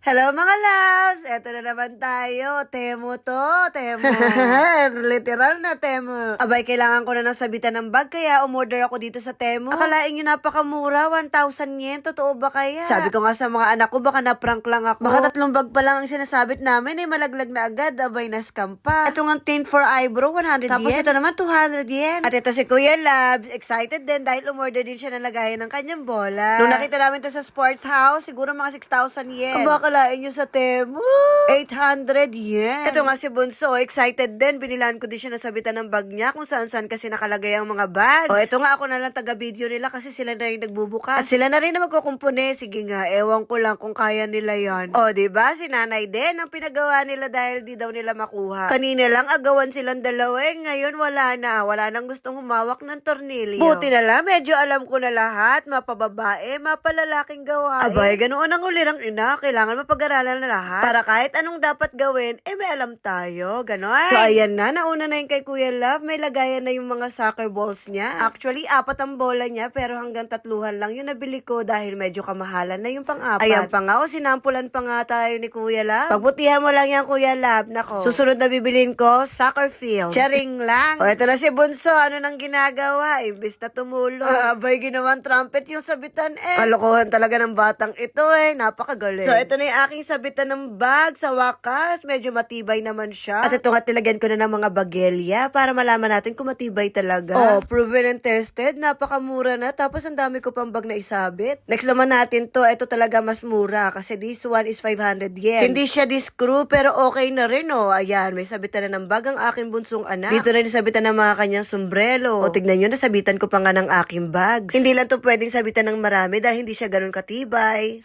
Hello mga loves! Eto na naman tayo. Temo to, Temo. Literal na Temo. Abay, kailangan ko na ng sabitan ng bag kaya umorder ako dito sa Temo. Akalain nyo napakamura, 1,000 yen. Totoo ba kaya? Sabi ko nga sa mga anak ko, baka na-prank lang ako. Baka 3 bag pa lang ang sinasabit namin, malaglag na agad. Abay, na-scam pa. Ito nga tint for eyebrow, 100 yen. Tapos ito naman, 200 yen. At ito si Kuya Labs, excited din dahil umorder din siya ng lagayan ng kanyang bola. Nung nakita namin ito sa sports house, siguro mga 6,000 yen. Kalain nyo sa Temu. 800 yen. Ito nga si Bunso, excited din. Binilan ko din siya ng sabitan ng bag niya kung saan-saan kasi nakalagay ang mga bags. O, ito nga ako na lang taga-video nila kasi sila na rin nagbubukas. At sila na rin na magkukumpune. Sige nga, ewan ko lang kung kaya nila yan. O, diba? Si nanay din ang pinagawa nila dahil di daw nila makuha. Kanina lang agawan silang dalawa ngayon wala na. Wala nang gustong humawak ng tornilyo. Buti na lang, medyo alam ko na lahat. Mapababae, mapalalaking gawain. Abay, ganoon ang ulirang ina. Kailangan mapag-aralan na lahat. Para kahit anong dapat gawin, may alam tayo. Ganon. So, ayan na. Nauna na yung kay Kuya Love. May lagayan na yung mga soccer balls niya. Actually, 4 ang bola niya, pero hanggang 3 lang yung nabili ko dahil medyo kamahalan na yung pang-4. Ayan pa nga, sinampulan pa nga tayo ni Kuya Love. Pagbutihan mo lang yan, Kuya Love. Nako. Susunod na bibilin ko, soccer field. Charing lang. O, ito na si Bunso. Ano nang ginagawa? Imbis na tumulong. Abay, ginawang trumpet yung sabitan Kalokohan talaga ng batang ito Napakagaling. So, ito na yung aking sabitan ng bag sa wakas. Medyo matibay naman siya. At ito nga tilagyan ko na ng mga bagelya para malaman natin kung matibay talaga. Oh, proven and tested. Napakamura na. Tapos ang dami ko pang bag na isabit. Next naman natin to. Ito talaga mas mura kasi this one is 500 yen. Hindi siya discrew pero okay na rin Ayan, may sabitan na ng bag ang aking bunsong anak. Dito na sabitan ng mga kanyang sombrero. O tignan nyo, nasabitan ko pa nga ng aking bags. Hindi lang to pwedeng sabitan ng marami dahil hindi siya ganun katibay.